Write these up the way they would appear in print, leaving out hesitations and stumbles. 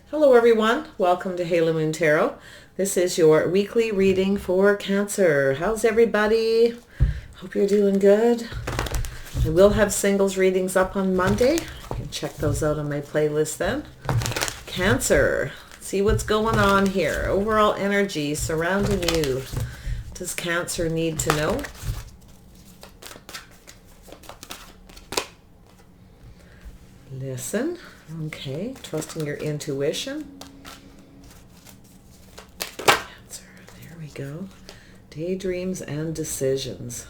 Hello everyone, welcome to Halo Moon Tarot. This is your weekly reading for Cancer. How's everybody? Hope you're doing good. I will have singles readings up on Monday. You can check those out on my playlist then. Cancer, see what's going on here. Overall energy surrounding you. What does Cancer need to know? Listen. Okay, trusting your intuition. Cancer, there we go. Daydreams and decisions.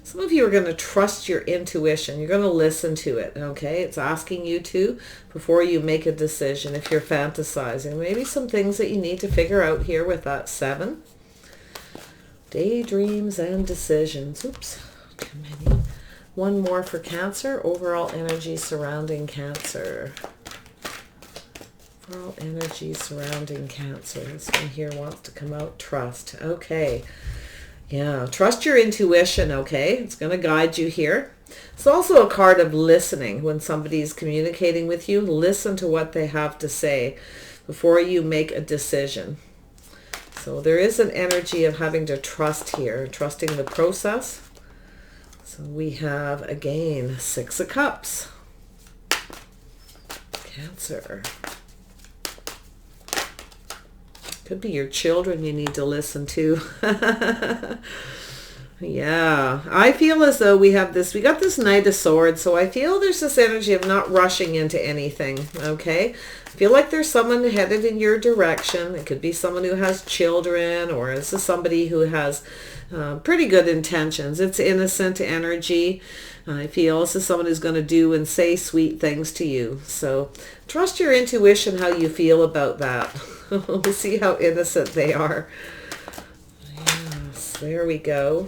Some of you are going to trust your intuition. You're going to listen to it, okay? It's asking you to before you make a decision if you're fantasizing. Maybe some things that you need to figure out here with that 7. Daydreams and decisions. Oops, too many. One more for Cancer. Overall energy surrounding Cancer. Overall energy surrounding Cancer. This one here wants to come out. Trust. Okay. Yeah. Trust your intuition. Okay. It's going to guide you here. It's also a card of listening. When somebody's communicating with you, listen to what they have to say before you make a decision. So there is an energy of having to trust here. Trusting the process. So we have, again, 6 of Cups. Cancer. Could be your children you need to listen to. Yeah, I feel as though we got this Knight of Swords, so I feel there's this energy of not rushing into anything, okay? I feel like there's someone headed in your direction. It could be someone who has children, or this is somebody who has pretty good intentions. It's innocent energy. I feel this is someone who's going to do and say sweet things to you. So trust your intuition how you feel about that. We'll see how innocent they are. Yes, there we go.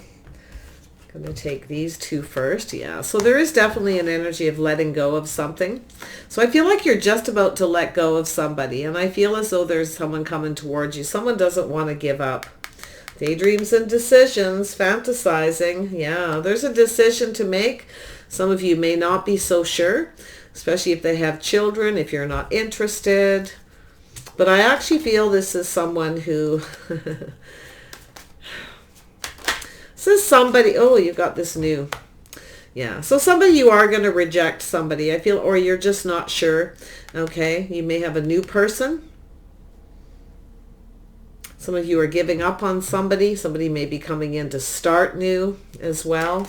I'm going to take these 2 first. Yeah, so there is definitely an energy of letting go of something. So I feel like you're just about to let go of somebody, and I feel as though there's someone coming towards you. Someone doesn't want to give up. Daydreams and decisions, fantasizing. Yeah, there's a decision to make. Some of you may not be so sure, especially if they have children, if you're not interested. But I actually feel this is someone who... This is somebody... Oh, you got this new... Yeah, so somebody you are going to reject somebody, I feel, or you're just not sure. Okay, you may have a new person. Some of you are giving up on somebody. Somebody may be coming in to start new as well.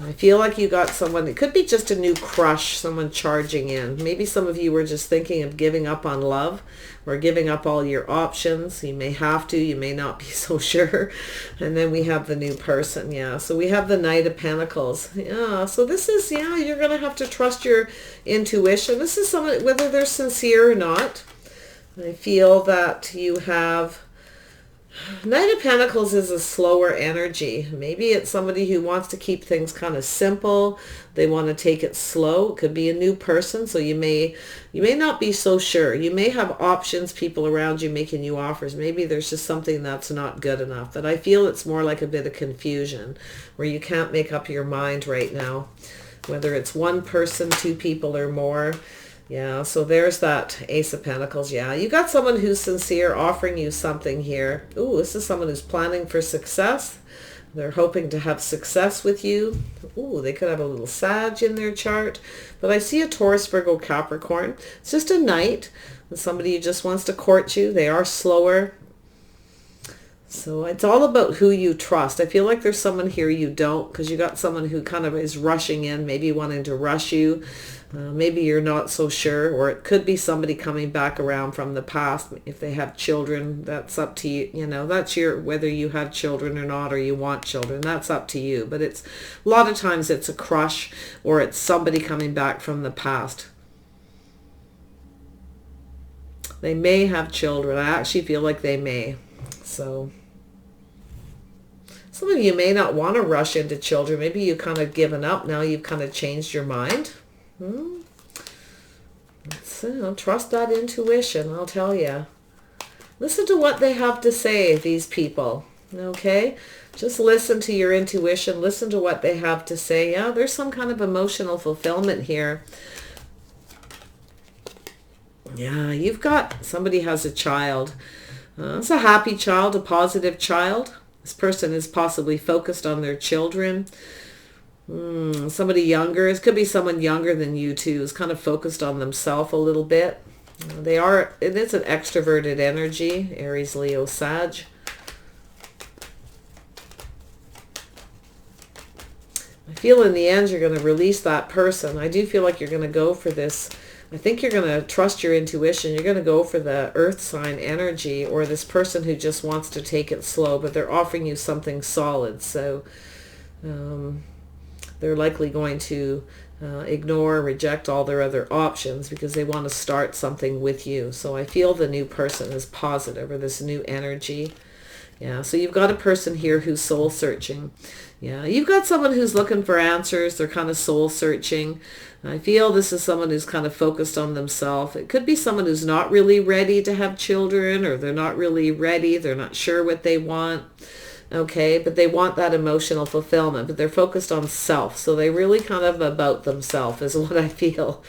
I feel like you got someone, it could be just a new crush, someone charging in. Maybe some of you were just thinking of giving up on love or giving up all your options. You may have to, you may not be so sure. And then we have the new person. Yeah, so we have the Knight of Pentacles. Yeah, so this is, yeah, you're going to have to trust your intuition. This is someone, whether they're sincere or not. I feel that you have... Knight of Pentacles is a slower energy. Maybe it's somebody who wants to keep things kind of simple. They want to take it slow. It could be a new person, so you may not be so sure. You may have options, people around you making you offers. Maybe there's just something that's not good enough. But I feel it's more like a bit of confusion where you can't make up your mind right now. Whether it's one person, 2 people, or more. Yeah, so there's that Ace of Pentacles. Yeah, you got someone who's sincere offering you something here. Ooh, this is someone who's planning for success. They're hoping to have success with you. Ooh, they could have a little Sag in their chart. But I see a Taurus, Virgo, Capricorn. It's just a Knight. Somebody who just wants to court you. They are slower. So it's all about who you trust. I feel like there's someone here you don't, because you got someone who kind of is rushing in, maybe wanting to rush you. Maybe you're not so sure, or it could be somebody coming back around from the past. If they have children, that's up to you. You know, that's whether you have children or not, or you want children, that's up to you. But it's a lot of times it's a crush, or it's somebody coming back from the past. They may have children. I actually feel like they may. So some of you may not want to rush into children. Maybe you've kind of given up. Now you've kind of changed your mind. Trust that intuition, I'll tell you. Listen to what they have to say, these people. Okay? Just listen to your intuition. Listen to what they have to say. Yeah, there's some kind of emotional fulfillment here. Yeah, you've got, somebody has a child. It's a happy child, a positive child. This person is possibly focused on their children. Somebody younger. It could be someone younger than you too, is kind of focused on themselves a little bit. It is an extroverted energy, Aries, Leo, Sag. I feel in the end you're going to release that person. I do feel like you're going to go for this. I think you're going to trust your intuition. You're going to go for the earth sign energy, or this person who just wants to take it slow, but they're offering you something solid. So they're likely going to ignore, reject all their other options because they want to start something with you. So I feel the new person is positive, or this new energy. Yeah, so you've got a person here who's soul searching. Yeah, you've got someone who's looking for answers. They're kind of soul searching. I feel this is someone who's kind of focused on themselves. It could be someone who's not really ready to have children, or they're not really ready. They're not sure what they want. Okay, but they want that emotional fulfillment, but they're focused on self. So they really kind of about themselves is what I feel.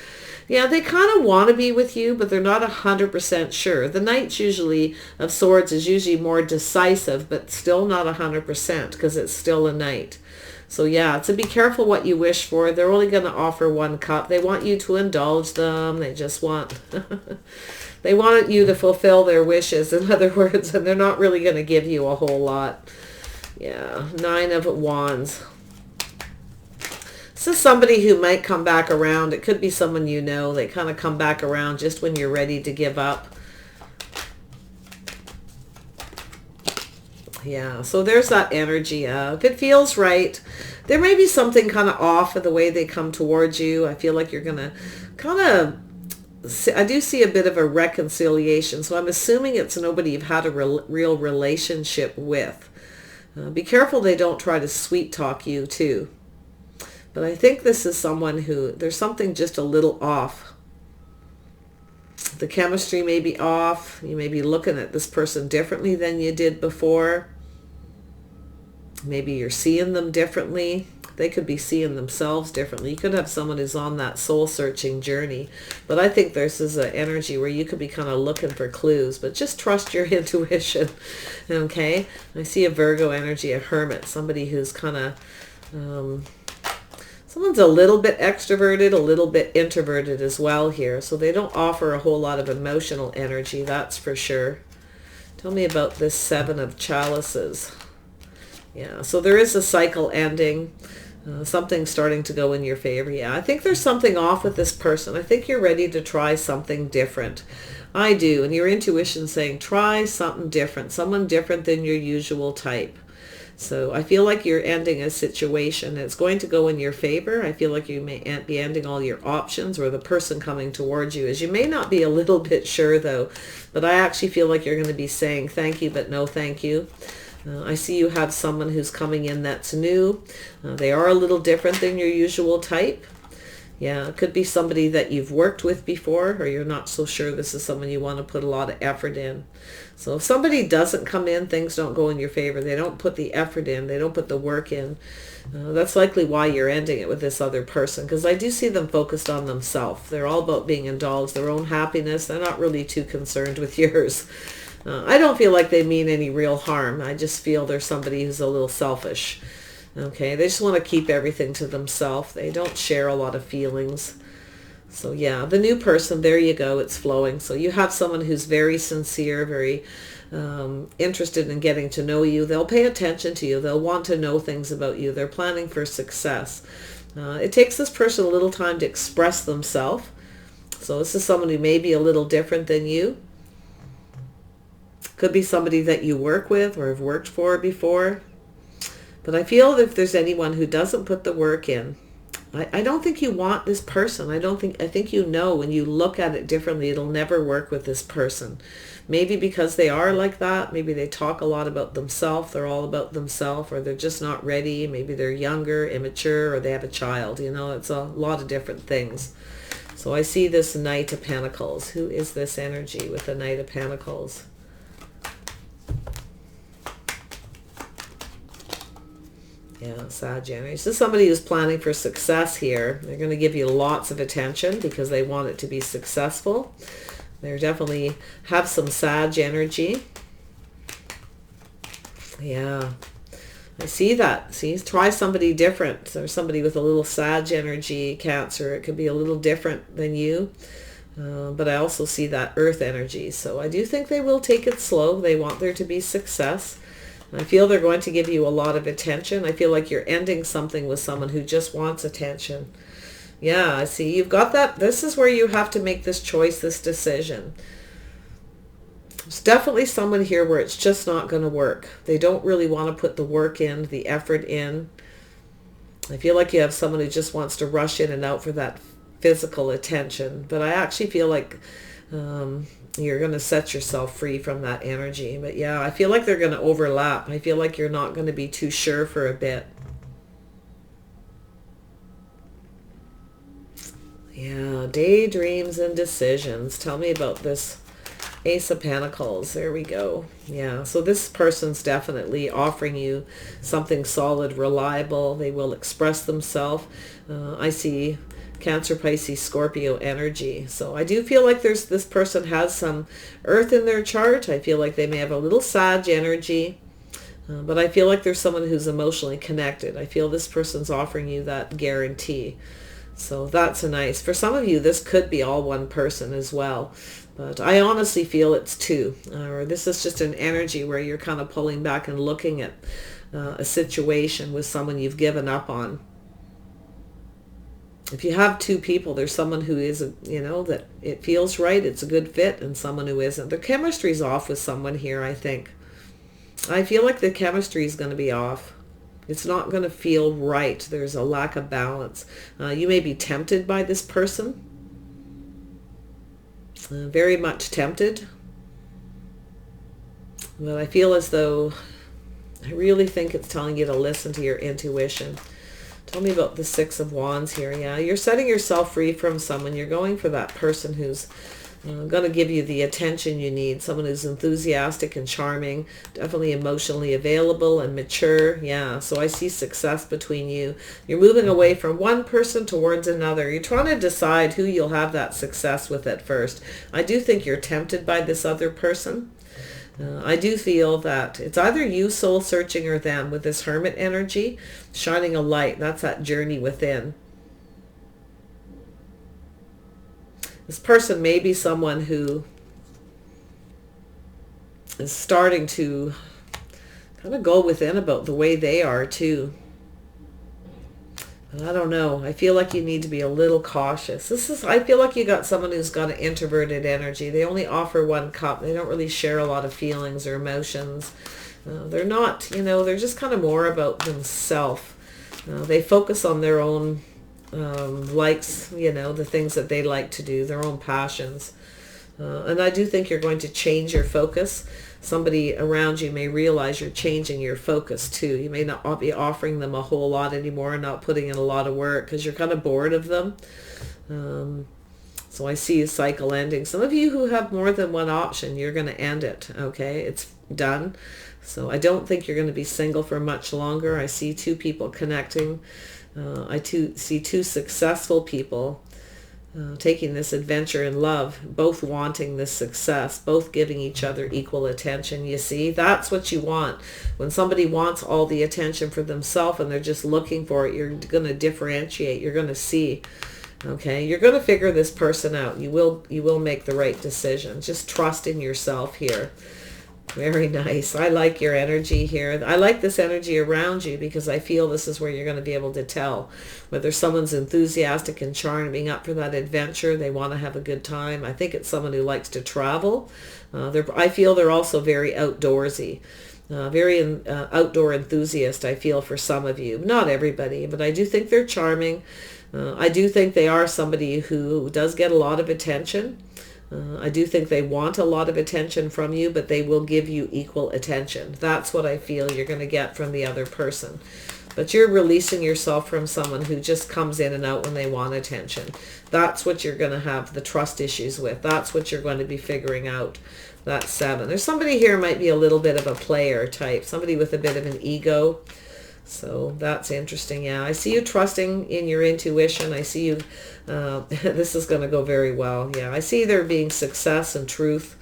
Yeah, they kind of want to be with you, but they're not 100% sure. The Knight usually of Swords is usually more decisive, but still not 100% because it's still a Knight. So yeah, so be careful what you wish for. They're only going to offer one cup. They want you to indulge them. They just want... they want you to fulfill their wishes, in other words, and they're not really going to give you a whole lot. Yeah, 9 of Wands. This is somebody who might come back around. It could be someone you know. They kind of come back around just when you're ready to give up. Yeah, so there's that energy. If it feels right, there may be something kind of off of the way they come towards you. I feel like you're going to kind of... I do see a bit of a reconciliation. So I'm assuming it's nobody you've had a real relationship with. Be careful they don't try to sweet talk you too. But I think this is someone who, there's something just a little off. The chemistry may be off. You may be looking at this person differently than you did before. Maybe you're seeing them differently. They could be seeing themselves differently. You could have someone who's on that soul-searching journey. But I think this is an energy where you could be kind of looking for clues. But just trust your intuition, okay? I see a Virgo energy, a hermit, somebody who's kind of... someone's a little bit extroverted, a little bit introverted as well here. So they don't offer a whole lot of emotional energy, that's for sure. Tell me about this 7 of Chalices. Yeah, so there is a cycle ending. Something starting to go in your favor. Yeah, I think there's something off with this person. I think you're ready to try something different. I do. And your intuition's saying try something different. Someone different than your usual type. So I feel like you're ending a situation. It's going to go in your favor. I feel like you may be ending all your options, or the person coming towards you is. You may not be a little bit sure though, but I actually feel like you're going to be saying thank you, but no thank you. I see you have someone who's coming in that's new. They are a little different than your usual type. Yeah, it could be somebody that you've worked with before, or you're not so sure this is someone you want to put a lot of effort in. So if somebody doesn't come in, things don't go in your favor. They don't put the effort in. They don't put the work in. That's likely why you're ending it with this other person, because I do see them focused on themselves. They're all about being indulged, their own happiness. They're not really too concerned with yours. I don't feel like they mean any real harm. I just feel they're somebody who's a little selfish. Okay, they just want to keep everything to themselves. They don't share a lot of feelings. So yeah, the new person, there you go, it's flowing. So you have someone who's very sincere, very interested in getting to know you. They'll pay attention to you. They'll want to know things about you. They're planning for success. It takes this person a little time to express themselves. So this is someone who may be a little different than you. Could be somebody that you work with or have worked for before. But I feel that if there's anyone who doesn't put the work in, I don't think you want this person. I think you know when you look at it differently, it'll never work with this person. Maybe because they are like that. Maybe they talk a lot about themselves. They're all about themselves, or they're just not ready. Maybe they're younger, immature, or they have a child. You know, it's a lot of different things. So I see this Knight of Pentacles. Who is this energy with the Knight of Pentacles? Yeah, Sagittarius. This is somebody who's planning for success here. They're going to give you lots of attention because they want it to be successful. They definitely have some Sag energy. Yeah. I see that. See, try somebody different. Or somebody with a little Sag energy, Cancer. It could be a little different than you. But I also see that earth energy. So I do think they will take it slow. They want there to be success. I feel they're going to give you a lot of attention. I feel like you're ending something with someone who just wants attention. Yeah, I see. You've got that. This is where you have to make this choice, this decision. There's definitely someone here where it's just not going to work. They don't really want to put the work in, the effort in. I feel like you have someone who just wants to rush in and out for that physical attention. But I actually feel like you're going to set yourself free from that energy. But yeah, I feel like they're going to overlap. I feel like you're not going to be too sure for a bit. Yeah, daydreams and decisions. Tell me about this Ace of Pentacles. There we go. Yeah, so this person's definitely offering you something solid, reliable. They will express themselves. I see Cancer, Pisces, Scorpio energy. So I do feel like this person has some earth in their chart. I feel like they may have a little Sag energy. But I feel like there's someone who's emotionally connected. I feel this person's offering you that guarantee. So that's nice. For some of you, this could be all one person as well. But I honestly feel it's two. Or this is just an energy where you're kind of pulling back and looking at a situation with someone you've given up on. If you have two people, there's someone who is, that it feels right, it's a good fit, and someone who isn't. The chemistry's off with someone here, I think. I feel like the chemistry is going to be off. It's not going to feel right. There's a lack of balance. You may be tempted by this person. Very much tempted. But I feel as though, I really think it's telling you to listen to your intuition. Tell me about the Six of Wands here. Yeah, you're setting yourself free from someone. You're going for that person who's going to give you the attention you need. Someone who's enthusiastic and charming, definitely emotionally available and mature. Yeah, so I see success between you. You're moving away from one person towards another. You're trying to decide who you'll have that success with at first. I do think you're tempted by this other person. I do feel that it's either you soul searching or them with this Hermit energy, shining a light. That's that journey within. This person may be someone who is starting to kind of go within about the way they are too. But I don't know. I feel like you need to be a little cautious. I feel like you got someone who's got an introverted energy. They only offer one cup. They don't really share a lot of feelings or emotions. They're not, they're just kind of more about themselves. They focus on their own likes, the things that they like to do, their own passions. And I do think you're going to change your focus. Somebody around you may realize you're changing your focus too. You may not be offering them a whole lot anymore and not putting in a lot of work because you're kind of bored of them. So I see a cycle ending. Some of you who have more than one option, you're going to end it. Okay, it's done. So I don't think you're going to be single for much longer. I see two people connecting. I see two successful people taking this adventure in love, both wanting this success, both giving each other equal attention. You see, that's what you want. When somebody wants all the attention for themselves and they're just looking for it, you're going to differentiate. You're going to see. Okay, you're going to figure this person out. You will make the right decision. Just trust in yourself here. Very nice. I like your energy here. I like this energy around you because I feel this is where you're going to be able to tell whether someone's enthusiastic and charming, up for that adventure. They want to have a good time. I think it's someone who likes to travel. I feel they're also very outdoorsy. Very outdoor enthusiast, I feel, for some of you. Not everybody, but I do think they're charming. I do think they are somebody who does get a lot of attention. I do think they want a lot of attention from you, but they will give you equal attention. That's what I feel you're going to get from the other person. But you're releasing yourself from someone who just comes in and out when they want attention. That's what you're going to have the trust issues with. That's what you're going to be figuring out. That's 7. There's somebody here who might be a little bit of a player type, somebody with a bit of an ego, So that's interesting. Yeah, I see you trusting in your intuition. I see you, this is going to go very well. Yeah, I see there being success and truth.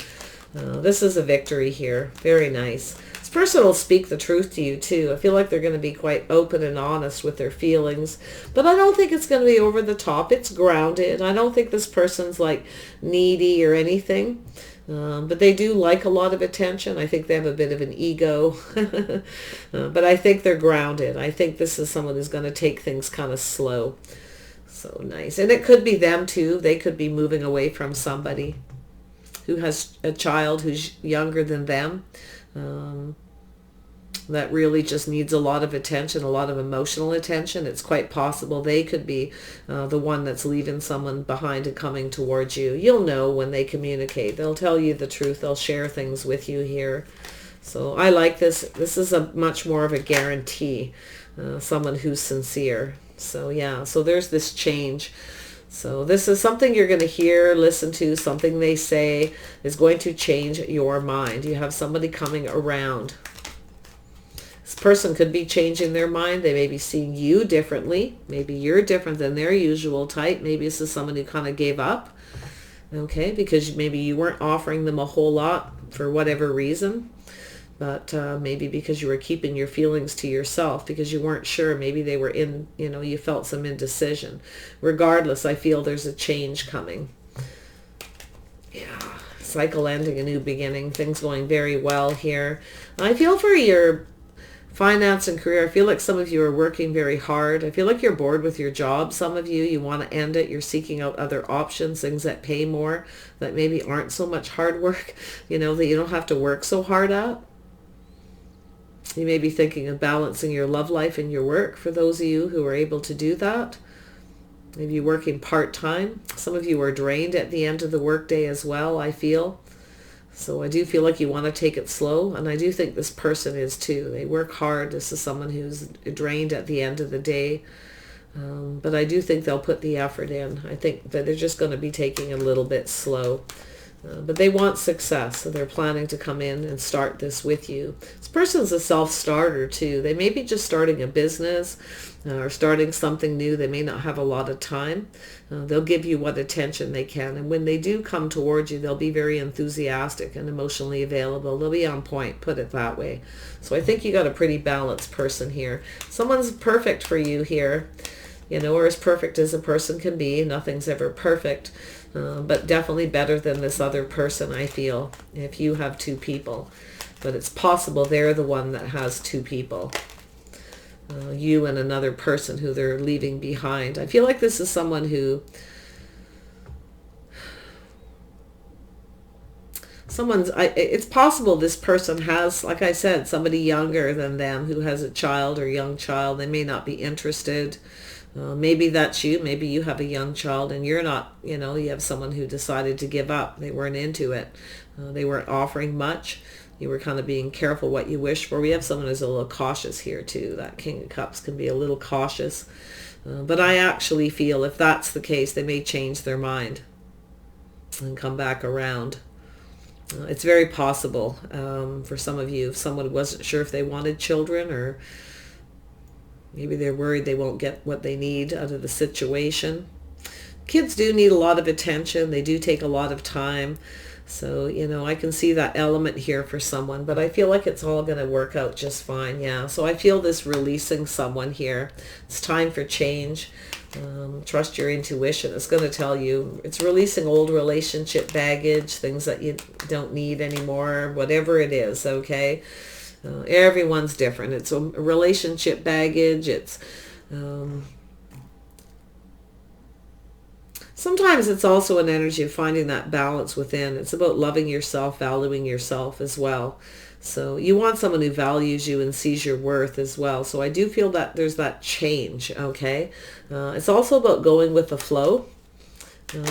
This is a victory here. Very nice. This person will speak the truth to you too. I feel like they're going to be quite open and honest with their feelings, but I don't think it's going to be over the top. It's grounded. I don't think this person's like needy or anything. But they do like a lot of attention. I think they have a bit of an ego. But I think they're grounded. I think this is someone who's going to take things kind of slow. So nice. And it could be them too. They could be moving away from somebody who has a child who's younger than them. That really just needs a lot of attention, a lot of emotional attention. It's quite possible they could be the one that's leaving someone behind and coming towards you. You'll know when they communicate. They'll tell you the truth. They'll share things with you here. So I like this. This is a much more of a guarantee, someone who's sincere. So yeah, so there's this change. So this is something you're going to hear, listen to, something they say is going to change your mind. You have somebody coming around. This person could be changing their mind. They may be seeing you differently. Maybe you're different than their usual type. Maybe this is someone who kind of gave up, okay, because maybe you weren't offering them a whole lot for whatever reason. But maybe because you were keeping your feelings to yourself, because you weren't sure. Maybe they were in, you felt some indecision. Regardless, I feel there's a change coming. Yeah, cycle ending, a new beginning, things going very well here. I feel for your finance and career, I feel like some of you are working very hard. I feel like you're bored with your job. Some of you want to end it. You're seeking out other options, things that pay more, that maybe aren't so much hard work, that you don't have to work so hard at. You may be thinking of balancing your love life and your work for those of you who are able to do that. Maybe you're working part-time. Some of you are drained at the end of the workday as well, I feel. So I do feel like you want to take it slow, and I do think this person is too. They work hard. This is someone who's drained at the end of the day. But I do think they'll put the effort in. I think that they're just going to be taking a little bit slow. But they want success, so they're planning to come in and start this with you. This person's a self-starter too. They may be just starting a business or starting something new. They may not have a lot of time. They'll give you what attention they can. And when they do come towards you, they'll be very enthusiastic and emotionally available. They'll be on point, put it that way. So I think you got a pretty balanced person here. Someone's perfect for you here, or as perfect as a person can be. Nothing's ever perfect. But definitely better than this other person, I feel, if you have two people. But it's possible they're the one that has two people. You and another person who they're leaving behind. I feel like this is someone who... it's possible this person has, like I said, somebody younger than them who has a child or young child. They may not be interested. Maybe that's you. Maybe you have a young child and you're not, you have someone who decided to give up. They weren't into it. They weren't offering much. You were kind of being careful what you wish for. We have someone who's a little cautious here too. That King of Cups can be a little cautious. But I actually feel if that's the case, they may change their mind and come back around. It's very possible for some of you, if someone wasn't sure if they wanted children, or maybe they're worried they won't get what they need out of the situation. Kids do need a lot of attention. They do take a lot of time. So, I can see that element here for someone, but I feel like it's all going to work out just fine. Yeah. So I feel this releasing someone here. It's time for change. Trust your intuition. It's going to tell you. It's releasing old relationship baggage, things that you don't need anymore, whatever it is. Okay. Everyone's different. It's a relationship baggage. It's sometimes it's also an energy of finding that balance within. It's about loving yourself, valuing yourself as well. So you want someone who values you and sees your worth as well. So I do feel that there's that change, okay? It's also about going with the flow.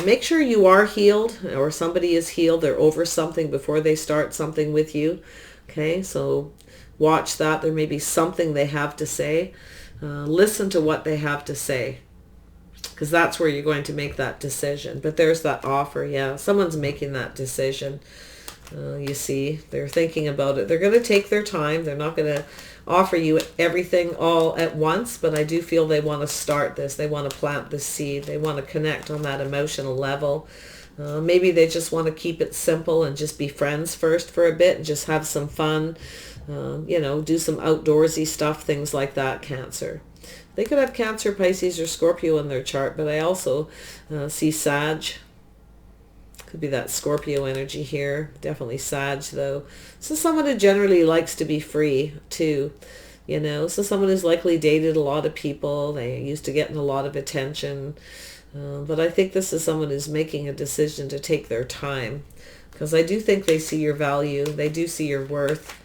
Make sure you are healed, or somebody is healed. They're over something before they start something with you. Okay, so watch that. There may be something they have to say. Listen to what they have to say, because that's where you're going to make that decision. But there's that offer. Yeah, someone's making that decision. You see, they're thinking about it. They're going to take their time. They're not going to offer you everything all at once, but I do feel they want to start this. They want to plant the seed. They want to connect on that emotional level. Maybe they just want to keep it simple and just be friends first for a bit and just have some fun. You know, do some outdoorsy stuff, things like that, Cancer. They could have Cancer, Pisces, or Scorpio in their chart, but I also see Sag. Could be that Scorpio energy here. Definitely Sag, though. So someone who generally likes to be free, too. You know, so someone who's likely dated a lot of people. They used to getting a lot of attention. But I think this is someone who's making a decision to take their time. Because I do think they see your value. They do see your worth.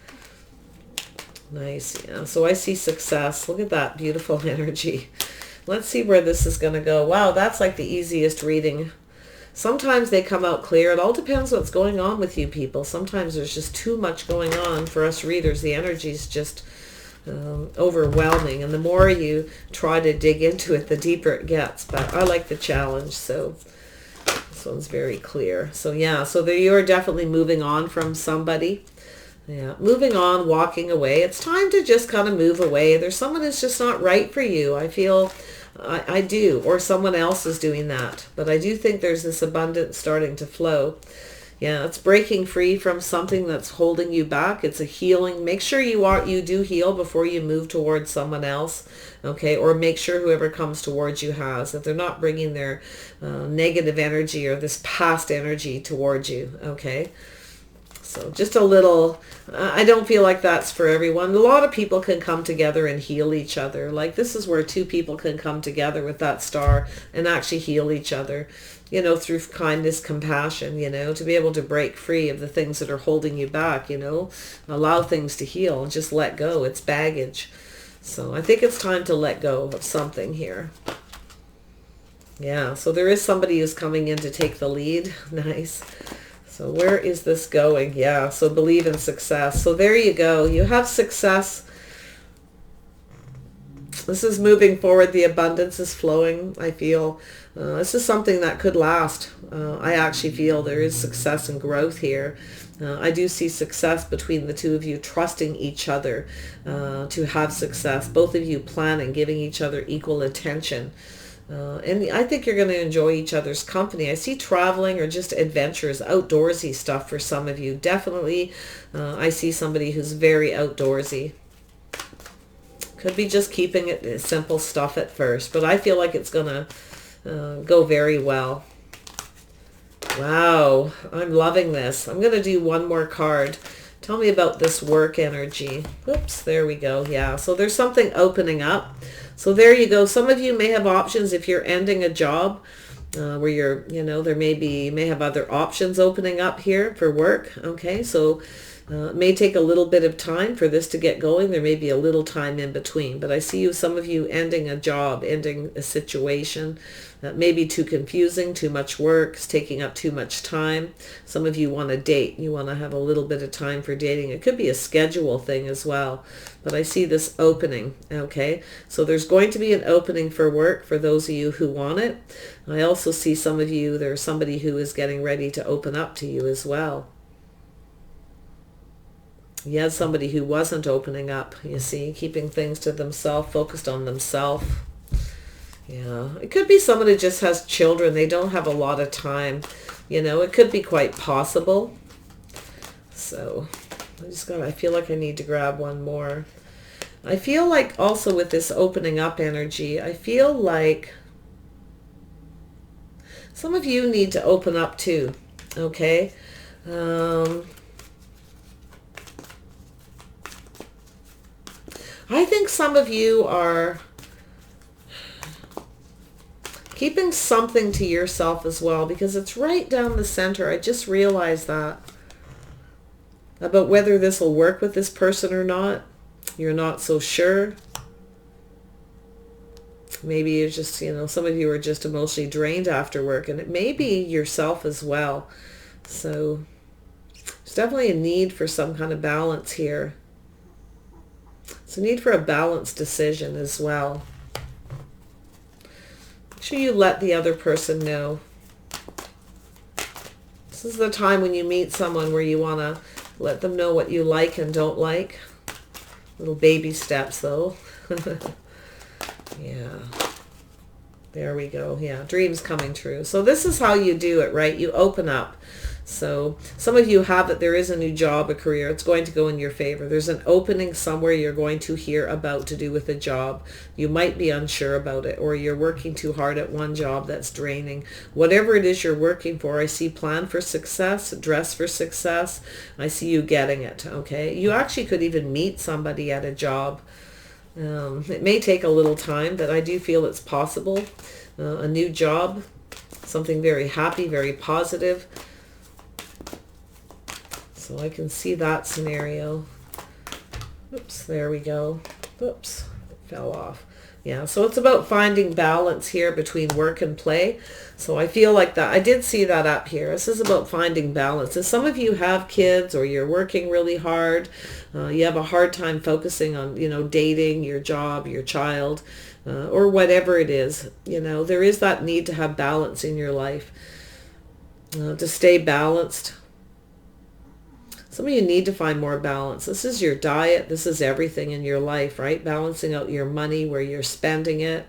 Nice, yeah. So I see success. Look at that beautiful energy. Let's see where this is going to go. Wow, that's like the easiest reading. Sometimes they come out clear. It all depends what's going on with you people. Sometimes there's just too much going on for us readers. The energy is just overwhelming. And the more you try to dig into it, the deeper it gets. But I like the challenge. So this one's very clear. So yeah, so there you are, definitely moving on from somebody. Yeah, moving on, walking away. It's time to just kind of move away. There's someone who's just not right for you. I feel, I do, or someone else is doing that. But I do think there's this abundance starting to flow. Yeah, it's breaking free from something that's holding you back. It's a healing. Make sure you do heal before you move towards someone else, okay? Or make sure whoever comes towards you has, that they're not bringing their negative energy or this past energy towards you, okay? So just a little, I don't feel like that's for everyone. A lot of people can come together and heal each other. Like this is where two people can come together with that star and actually heal each other, you know, through kindness, compassion, you know, to be able to break free of the things that are holding you back, you know, allow things to heal and just let go. It's baggage. So I think it's time to let go of something here. Yeah, so there is somebody who's coming in to take the lead. Nice. So where is this going? Yeah, so believe in success. So there you go. You have success. This is moving forward. The abundance is flowing, I feel. This is something that could last. I actually feel there is success and growth here. I do see success between the two of you trusting each other to have success. Both of you planning, giving each other equal attention. And I think you're going to enjoy each other's company. I see traveling or just adventures, outdoorsy stuff for some of you. Definitely, I see somebody who's very outdoorsy. Could be just keeping it simple stuff at first, but I feel like it's going to go very well. Wow, I'm loving this. I'm going to do one more card. Tell me about this work energy. Oops, there we go. Yeah, so there's something opening up. So there you go. Some of you may have options if you're ending a job where you're, you know, there may have other options opening up here for work. Okay, so it may take a little bit of time for this to get going. There may be a little time in between, but I see some of you ending a job, ending a situation that may be too confusing, too much work, it's taking up too much time. Some of you want to date. You want to have a little bit of time for dating. It could be a schedule thing as well, but I see this opening, okay? So there's going to be an opening for work for those of you who want it. I also see some of you, there's somebody who is getting ready to open up to you as well. You had somebody who wasn't opening up, you see, keeping things to themselves, focused on themselves. Yeah, it could be someone who just has children. They don't have a lot of time. You know, it could be quite possible. So I feel like I need to grab one more. I feel like also with this opening up energy, I feel like some of you need to open up too, okay? I think some of you are keeping something to yourself as well, because it's right down the center. I just realized that. About whether this will work with this person or not. You're not so sure. Maybe you're just, you know, some of you are just emotionally drained after work, and it may be yourself as well. So there's definitely a need for some kind of balance here. It's a need for a balanced decision as well. Make sure you let the other person know. This is the time when you meet someone where you want to let them know what you like and don't like. Little baby steps though. Yeah. There we go. Yeah, dreams coming true. So this is how you do it, right? You open up. So some of you have it. There is a new job, a career. It's going to go in your favor. There's an opening somewhere you're going to hear about to do with a job. You might be unsure about it, or you're working too hard at one job that's draining. Whatever it is you're working for, I see plan for success, dress for success. I see you getting it, okay? You actually could even meet somebody at a job. It may take a little time, but I do feel it's possible. A new job, something very happy, very positive. So I can see that scenario. Oops, there we go. Oops, it fell off. Yeah, so it's about finding balance here between work and play. So I feel like that. I did see that up here. This is about finding balance. And some of you have kids, or you're working really hard. You have a hard time focusing on, dating, your job, your child, or whatever it is. There is that need to have balance in your life, to stay balanced. Some of you need to find more balance. This is your diet. This is everything in your life, right? Balancing out your money, where you're spending it.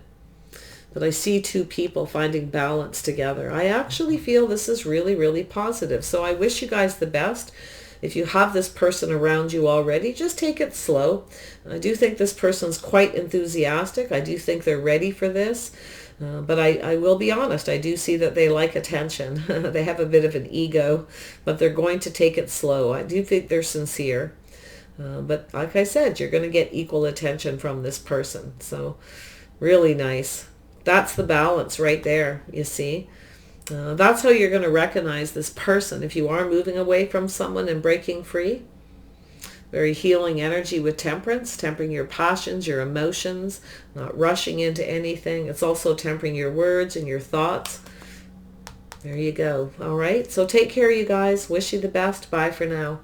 But I see two people finding balance together. I actually feel this is really, really positive. So I wish you guys the best. If you have this person around you already, just take it slow. I do think this person's quite enthusiastic. I do think they're ready for this. But I will be honest, I do see that they like attention. They have a bit of an ego, but they're going to take it slow. I do think they're sincere. But like I said, you're going to get equal attention from this person. So really nice. That's the balance right there, you see. That's how you're going to recognize this person if you are moving away from someone and breaking free. Very healing energy with temperance, tempering your passions, your emotions, not rushing into anything. It's also tempering your words and your thoughts. There you go. All right. So take care, you guys. Wish you the best. Bye for now.